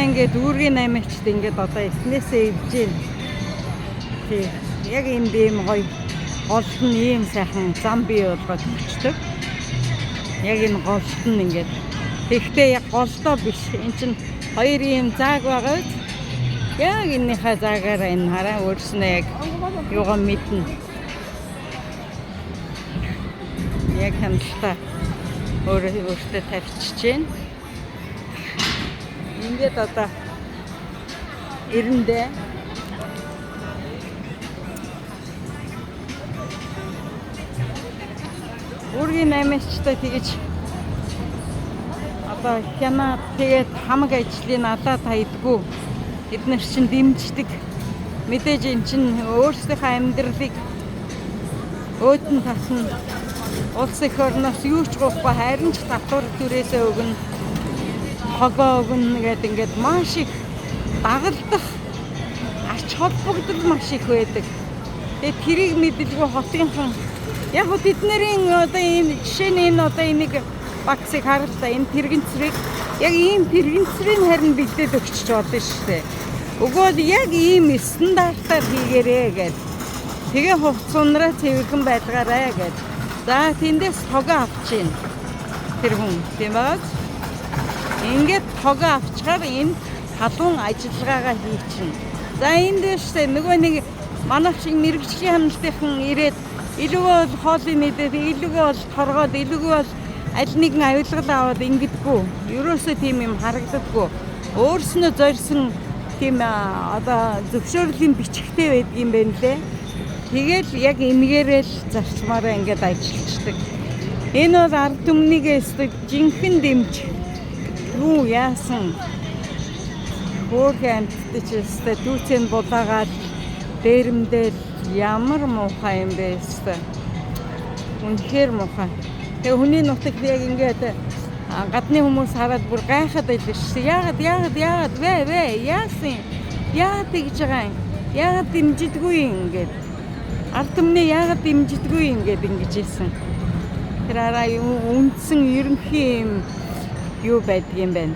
ингээд үүргийн 8-ачд ингээд одоо эснээсээ ивж гин. Тий. Яг ийм гоё голд нь ийм сайхан зам бий болгоод өгчдөг. Яг энэ голд нь ингээд. Тэгэхдээ яг голдоо биш. Энд чинь хоёр ийм зааг байгаа. Яг энэхээ заагаар энэ хараа өөрснөө яг юугаа мэднэ. Яг хямдтай өөртөө тавьчихж байна. Ингээд одоо эрэндээ Үүргийн 8-ачтай тэгэж одоо хянаад тэгээд хамаг ажлыг надад хайдггүй. Эдгээр чинь дэмждэг. Мэдээж эн чинь өөрсдийнхөө амьдралыг өөдөн тасна. Улс их орноос юу ч гоохгүй харин ч татвар түрээсээ өгнө. Хогоо өгнө гэдэг ингээд маш их дагалдах ач холбогдол маш их байдаг. Тэгээд тэрийг мэдлгүй хотынхан яг хөө тэднэрийн одоо энэ жишээ нь энэ одоо энийг багсыг харалтаа энэ тэрэгцрийг яг ийм тэрэгцрийг харин бэлдээд өгчөж болно шүү дээ. Өгөөд яг ийм стандартаар хийгээрээ гэж. Тэгээ хувцс унраа цэвэрхэн байлгаарай гэж. За тэндээс тогоо авчихин. Тэр хүн тийм баа. Ингээд тогоо авчгаар энэ халуун ажиллагаагаа хийчихнэ. За энэ дэшээ нөгөө нэг манайх шиг мэрэгжлийн хамтынхан ирээд илүүгөө бол хоолыг мэдээд, илүүгөө бол торгоод, илүүгөө бол аль нэгэн авилгал аваад ингэдэггүй. Ерөөсөө тийм юм харагддаггүй. Өөрснөө зорьсон тийм одоо зөвшөөрлийн бичгтэй байдаг юм байна лээ. Тэгэл яг эмгээрэл зарчмаараа ингээд ажиллаждаг. Энэ бол ард түмнийгээс жинхэнэ дэмж. Юу яасан? Хөөхөн амттай ч өстэй дүүцэн булаагаад дээрэмдэл ямар муухай юм бэ өстэй. Үнэхээр муухай. Тэгээ хүний нутагт яг ингээд гадны хүмүүс хараад бүр гайхаад байлаа шүү. Яагаад вэ? Яасан? Яагаад тэгж байгаа юм? Яагаад дэмжидэггүй ингээд? Ард түмний яагаад дэмжидэггүй ингээд ингэж ийсэн. Тэр араа үндсэн ерөнхий юм юу байдаг юм бэ?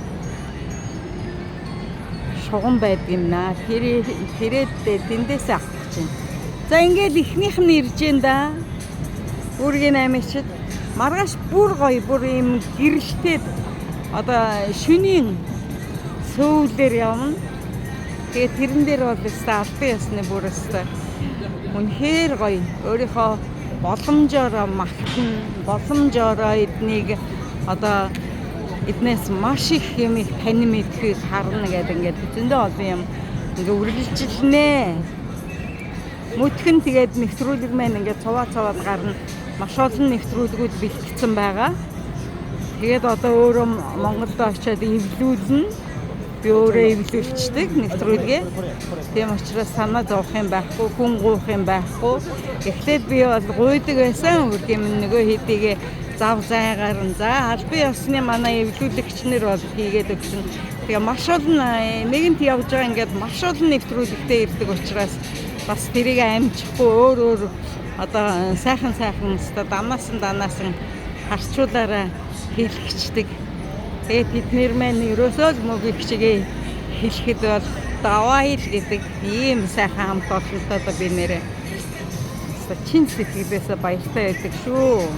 Шугам байдаг юм наа. Тэрээд тэндээс авах чинь. За ингээд ихнийх нь ирж ин да. Үүргийн 8-ачд маргааш бүр гоё бүр юм гэрэлтэй одоо шөнийн сөүлээр явна. Тэгээ тэрэн дээр бол өстой албан ёсны бүр өстой. Үнэхээр гоё. Өөрийнхөө боломжоор магтана, боломжоор эднийг одоо эднээс маш их юм их тань мэдхийг харна гэдэг ингээд зөндөө олон юм ингээ үргэлжилнэ. Мөтгөн тэгээд нэвтрүүлэг маань ингээд цуваад гарна. Маш олон нэвтрүүлгүүд бэлтгэсэн байгаа. Тэгээд одоо өөрөө Монголд очиод эвлүүлнэ. Би өөрөө эвлүүлчихдэг нэвтрүүлгээ. Тийм учраас санаа зовох юм байхгүй, хүн гуух юм байхгүй. Гэхдээ би бол гуйдаг байсан. Үргэм нөгөө хэдийгээ зав зайгаар нь за албан ёсны манай эвлүүлэгчнэр бол хийгээд өгсөн. Тэгээ маш олон нэгэнт явж байгаа ингээд маш олон нэвтрүүлэгтэй ирдэг учраас бас тэрийг амжихгүй өөр одоо сайхан өстой данаас нь харчуулаараа хэлчихдэг. Тэгээд тэднэр маань ерөөсөө л мөгийг чигээ хэлэхэд бол даваа хэл гэдэг ийм сайхан хамт олонтой би нэрээ чин сэтгэлээсээ баяртай байдаг шүү.